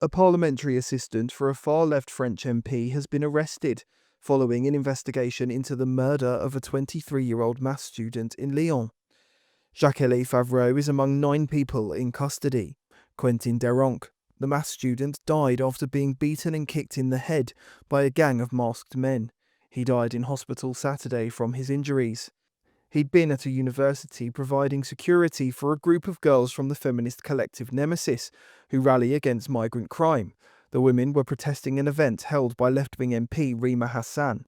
A parliamentary assistant for a far-left French MP has been arrested following an investigation into the murder of a 23-year-old maths student in Lyon. Jacques-Elie Favrot is among 9 people in custody. Quentin Deranque, the maths student, died after being beaten and kicked in the head by a gang of masked men. He died in hospital Saturday from his injuries. He'd been at a university providing security for a group of girls from the feminist collective Nemesis, who rally against migrant crime. The women were protesting an event held by left-wing MP Rima Hassan.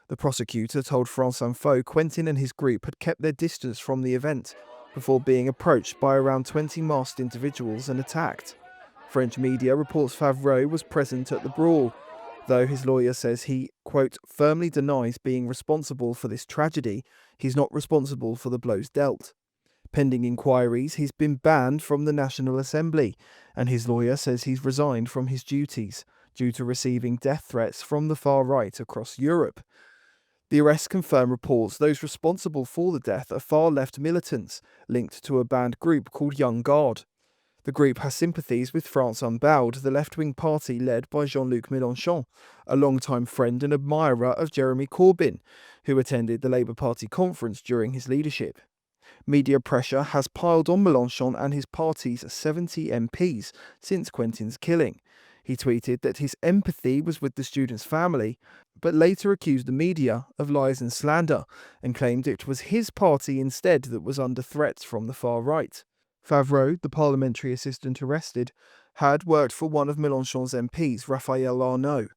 The prosecutor told France Insoumise Quentin and his group had kept their distance from the event before being approached by around 20 masked individuals and attacked. French media reports Favrot was present at the brawl, though his lawyer says he, quote, firmly denies being responsible for this tragedy. He's not responsible for the blows dealt. Pending inquiries, he's been banned from the National Assembly, and his lawyer says he's resigned from his duties due to receiving death threats from the far right across Europe. The arrests confirm reports those responsible for the death are far-left militants linked to a banned group called Jeune Garde. The group has sympathies with France Unbowed, the left-wing party led by Jean-Luc Mélenchon, a longtime friend and admirer of Jeremy Corbyn, who attended the Labour Party conference during his leadership. Media pressure has piled on Mélenchon and his party's 70 MPs since Quentin's killing. He tweeted that his empathy was with the student's family, but later accused the media of lies and slander and claimed it was his party instead that was under threats from the far right. Favrot, the parliamentary assistant arrested, had worked for one of Mélenchon's MPs, Raphael Arnaud.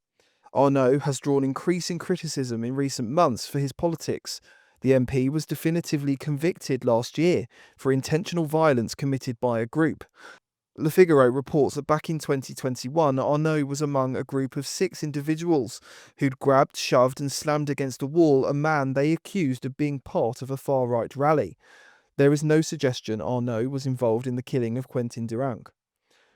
Arnaud has drawn increasing criticism in recent months for his politics. The MP was definitively convicted last year for intentional violence committed by a group. Le Figaro reports that back in 2021, Arnaud was among a group of 6 individuals who'd grabbed, shoved and slammed against a wall a man they accused of being part of a far-right rally. There is no suggestion Arnaud was involved in the killing of Quentin Deranque.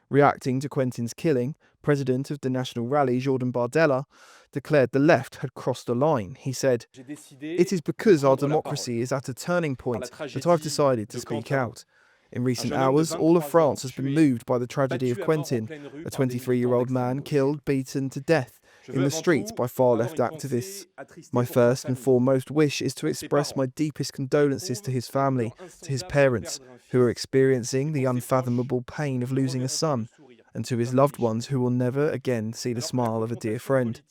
Reacting to Quentin's killing, President of the National Rally, Jordan Bardella, declared the left had crossed a line. He said, "It is because our democracy is at a turning point that I've decided to speak out. In recent hours, all of France has been moved by the tragedy of Quentin, a 23-year-old man killed, beaten to death in the streets by far-left activists. My first and foremost wish is to express my deepest condolences to his family, to his parents, who are experiencing the unfathomable pain of losing a son, and to his loved ones who will never again see the smile of a dear friend.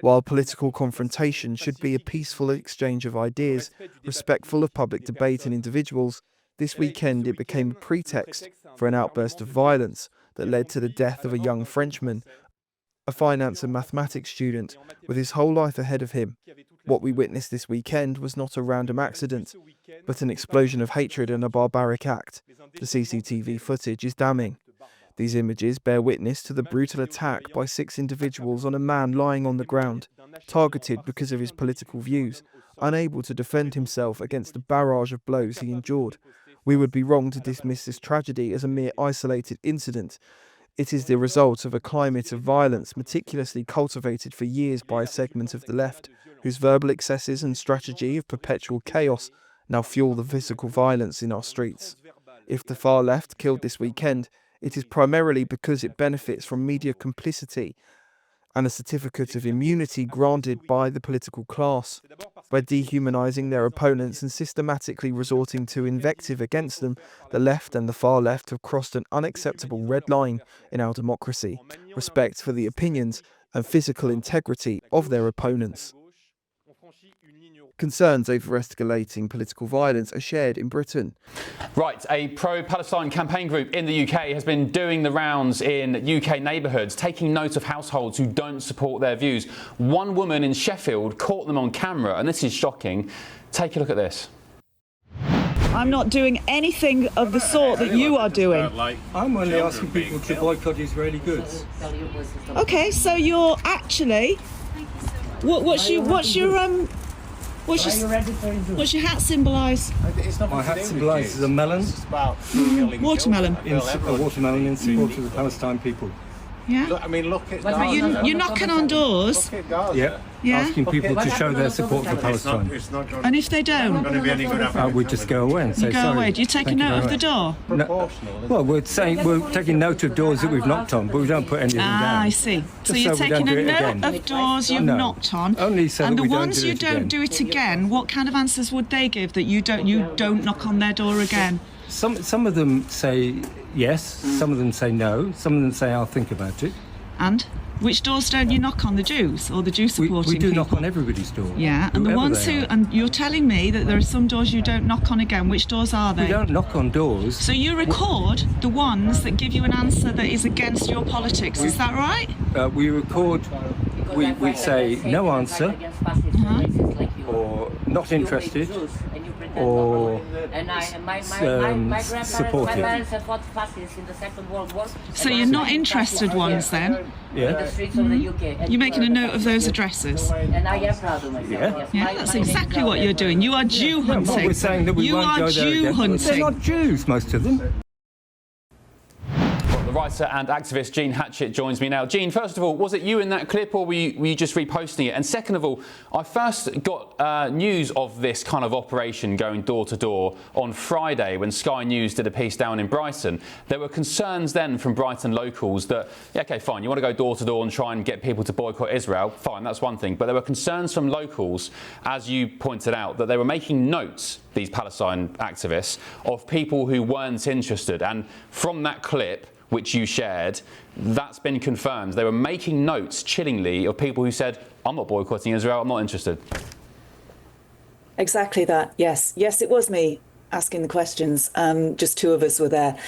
While political confrontation should be a peaceful exchange of ideas, respectful of public debate and individuals, this weekend it became a pretext for an outburst of violence that led to the death of a young Frenchman, a finance and mathematics student with his whole life ahead of him. What we witnessed this weekend was not a random accident, but an explosion of hatred and a barbaric act. The CCTV footage is damning. These images bear witness to the brutal attack by 6 individuals on a man lying on the ground, targeted because of his political views, unable to defend himself against the barrage of blows he endured. We would be wrong to dismiss this tragedy as a mere isolated incident. It is the result of a climate of violence meticulously cultivated for years by a segment of the left, whose verbal excesses and strategy of perpetual chaos now fuel the physical violence in our streets. If the far left killed this weekend, it is primarily because it benefits from media complicity and a certificate of immunity granted by the political class. By dehumanizing their opponents and systematically resorting to invective against them, the left and the far left have crossed an unacceptable red line in our democracy, respect for the opinions and physical integrity of their opponents. Concerns over escalating political violence are shared in Britain. Right, a pro-Palestine campaign group in the UK has been doing the rounds in UK neighbourhoods, taking note of households who don't support their views. One woman in Sheffield caught them on camera, and this is shocking. Take a look at this. I'm not doing anything of the sort that you are doing. I'm only asking people to boycott Israeli goods. Okay, so you're actually... What's your hat symbolise? My hat symbolises a melon. Watermelon. A watermelon in support of the Palestine people. Yeah. Look, I mean, look at But Gaza. you're knocking on doors. Look at Gaza. Yeah. Yeah. Asking people to show their support for Palestine. It's not going And if they don't, to be any good. We just go away and say you go sorry. away. Do you take a Thank you note very of the much. door? No. Well, we're taking note of doors that we've knocked on, but we don't put anything down. I see. So Just you're so we don't taking a do it note again. of doors you've No. knocked on, Only so and that the we don't ones do you it don't again. do it again. What kind of answers would they give that you don't knock on their door again? Some of them say yes, some of them say no, some of them say I'll think about it. And which doors don't you knock on? The Jews or the Jew supporting We do people? knock on everybody's door. Yeah, and the whoever ones they who, are. and you're telling me that there are some doors you don't knock on again. Which doors are they? We don't knock on doors. So you record the ones that give you an answer that is against your politics, is that right? We record, we say no answer, or not interested, or supportive. So you're not interested ones then? Yeah. You're making a note of those addresses? Yeah. Yeah, that's exactly what you're doing. You are Jew No, hunting. but we're saying that we you won't are go there Jew again. hunting. They're not Jews, most of them. The writer and activist Jean Hatchett joins me now. Jean, first of all, was it you in that clip or were you just reposting it? And second of all, I first got news of this kind of operation going door to door on Friday when Sky News did a piece down in Brighton. There were concerns then from Brighton locals that, yeah, OK, fine, you want to go door to door and try and get people to boycott Israel, fine, that's one thing. But there were concerns from locals, as you pointed out, that they were making notes, these Palestine activists, of people who weren't interested. And from that clip, which you shared, that's been confirmed. They were making notes, chillingly, of people who said, I'm not boycotting Israel, I'm not interested. Exactly that, yes. Yes, it was me asking the questions. Just two of us were there.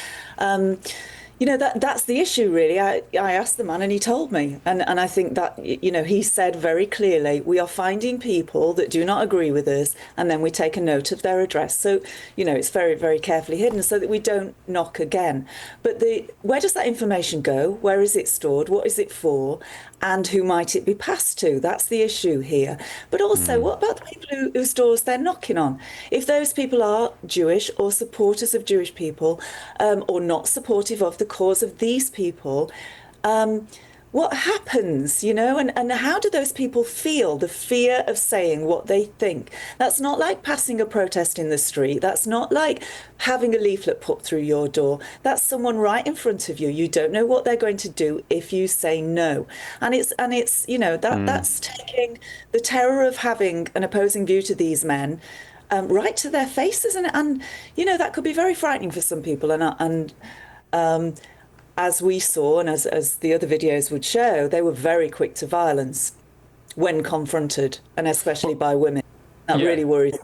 You know, that's the issue, really. I asked the man and he told me. And I think that, you know, he said very clearly, we are finding people that do not agree with us, and then we take a note of their address. So, you know, it's very, very carefully hidden so that we don't knock again. But where does that information go? Where is it stored? What is it for? And who might it be passed to? That's the issue here. But also, what about the people whose doors they're knocking on? If those people are Jewish or supporters of Jewish people, or not supportive of the cause of these people, what happens, you know, and how do those people feel, the fear of saying what they think? That's not like passing a protest in the street. That's not like having a leaflet put through your door. That's someone right in front of you. You don't know what they're going to do if you say no. And it's you know, that's taking the terror of having an opposing view to these men right to their faces. And you know, that could be very frightening for some people. And as we saw, and as the other videos would show, they were very quick to violence when confronted, and especially by women. That really worries.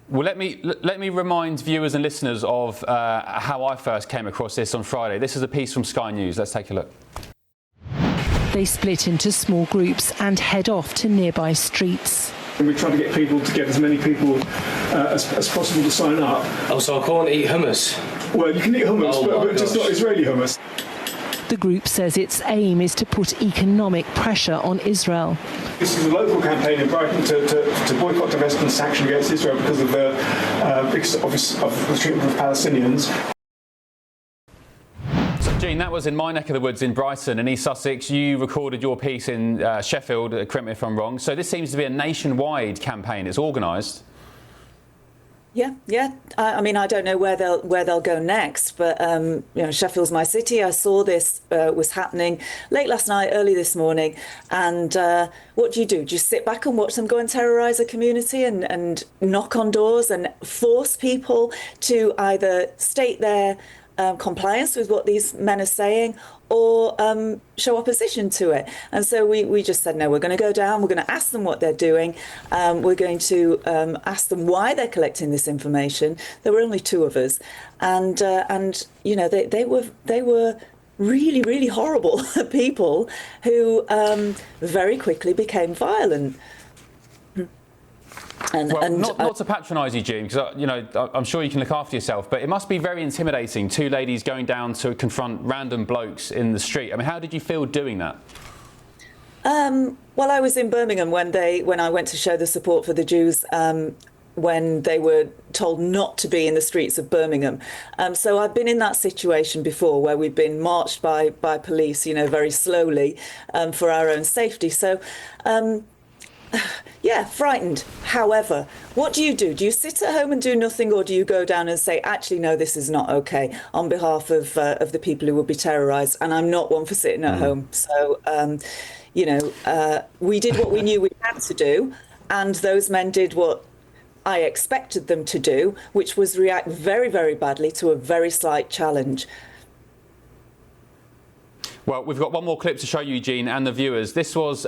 Well, let me remind viewers and listeners of how I first came across this on Friday. This is a piece from Sky News. Let's take a look. They split into small groups and head off to nearby streets. We're trying to get people to get as many people as possible to sign up. Oh, so I can't eat hummus? Well, you can eat hummus, but just not Israeli hummus. The group says its aim is to put economic pressure on Israel. This is a local campaign in Brighton to boycott, divest and sanction against Israel because of the treatment of Palestinians. So, Jean, that was in my neck of the woods in Brighton in East Sussex. You recorded your piece in Sheffield, correct me if I'm wrong. So this seems to be a nationwide campaign. It's organised. Yeah. I mean, I don't know where they'll go next, but you know, Sheffield's my city. I saw this was happening late last night, early this morning, and what do? Do you sit back and watch them go and terrorise a community and knock on doors and force people to either state their compliance with what these men are saying, or show opposition to it? And so we just said, no, we're going to go down, we're going to ask them what they're doing, we're going to ask them why they're collecting this information. There were only two of us, and you know, they were really, really horrible people who very quickly became violent. Not to patronise you, Jean, because you know, I'm sure you can look after yourself, but it must be very intimidating, two ladies going down to confront random blokes in the street. I mean, how did you feel doing that? Well, I was in Birmingham when I went to show the support for the Jews when they were told not to be in the streets of Birmingham. So I've been in that situation before where we've been marched by police, very slowly for our own safety. So, yeah, frightened. However, what do? Do you sit at home and do nothing, or do you go down and say, actually, no, this is not okay, on behalf of the people who will be terrorised? And I'm not one for sitting at home. So, we did what we knew we had to do, and those men did what I expected them to do, which was react very, very badly to a very slight challenge. Well, we've got one more clip to show you, Jean, and the viewers. This was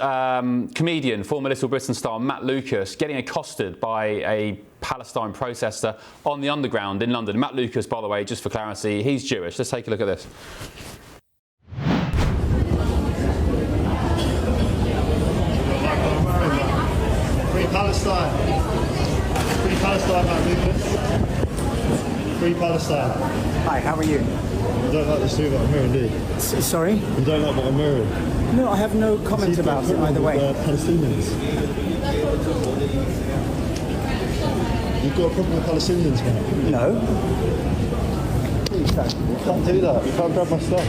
comedian, former Little Britain star Matt Lucas getting accosted by a Palestine protester on the Underground in London. Matt Lucas, by the way, just for clarity, he's Jewish. Let's take a look at this. Free Palestine. Free Palestine, Matt Lucas. Free Palestine. Hi, how are you? You don't like the suit that I'm wearing, do you? Sorry? You don't like what I'm wearing? No, I have no comment about it either way. Palestinians. You've got a problem with Palestinians, man? No. Please don't. You can't do that. You can't grab my stuff.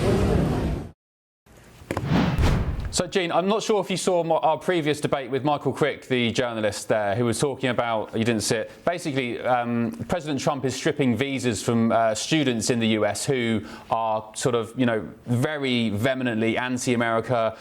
So, Jean, I'm not sure if you saw our previous debate with Michael Crick, the journalist there, who was talking about, you didn't see it, basically President Trump is stripping visas from students in the US who are sort of, very vehemently anti-America,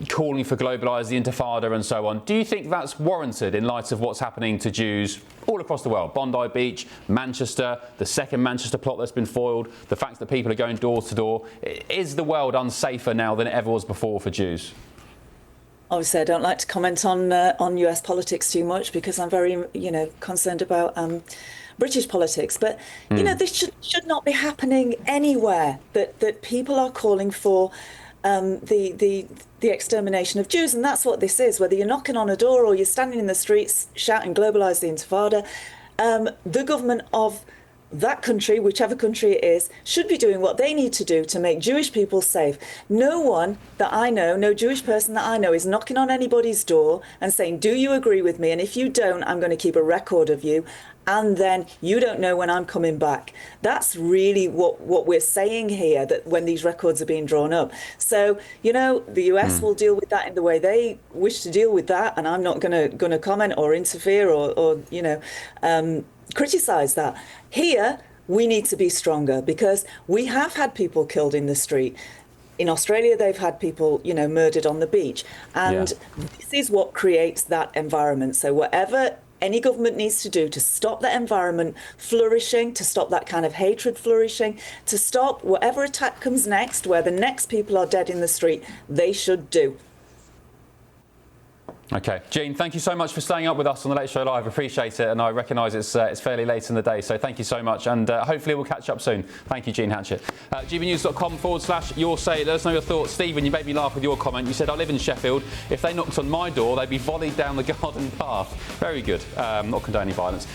calling for globalised the Intifada and so on. Do you think that's warranted in light of what's happening to Jews all across the world? Bondi Beach, Manchester, the second Manchester plot that's been foiled, the fact that people are going door to door. Is the world unsafer now than it ever was before for Jews? Obviously, I don't like to comment on US politics too much because I'm very, concerned about British politics. But, this should not be happening anywhere, that people are calling for the extermination of Jews. And that's what this is, whether you're knocking on a door or you're standing in the streets shouting, globalise the Intifada. The government of that country, whichever country it is, should be doing what they need to do to make Jewish people safe. No one that I know, no Jewish person that I know, is knocking on anybody's door and saying, do you agree with me? And if you don't, I'm going to keep a record of you. And then you don't know when I'm coming back. That's really what we're saying here, that when these records are being drawn up. So, the US will deal with that in the way they wish to deal with that. And I'm not going to comment or interfere or criticise that. Here, we need to be stronger because we have had people killed in the street. In Australia, they've had people, murdered on the beach. And this is what creates that environment. So whatever any government needs to do to stop that environment flourishing, to stop that kind of hatred flourishing, to stop whatever attack comes next, where the next people are dead in the street, they should do. OK. Jean, thank you so much for staying up with us on the Late Show Live. Appreciate it. And I recognise it's fairly late in the day. So thank you so much. And hopefully we'll catch up soon. Thank you, Jean Hatchett. gbnews.com/your say. Let us know your thoughts. Stephen, you made me laugh with your comment. You said, I live in Sheffield. If they knocked on my door, they'd be volleyed down the garden path. Very good. Not condoning violence.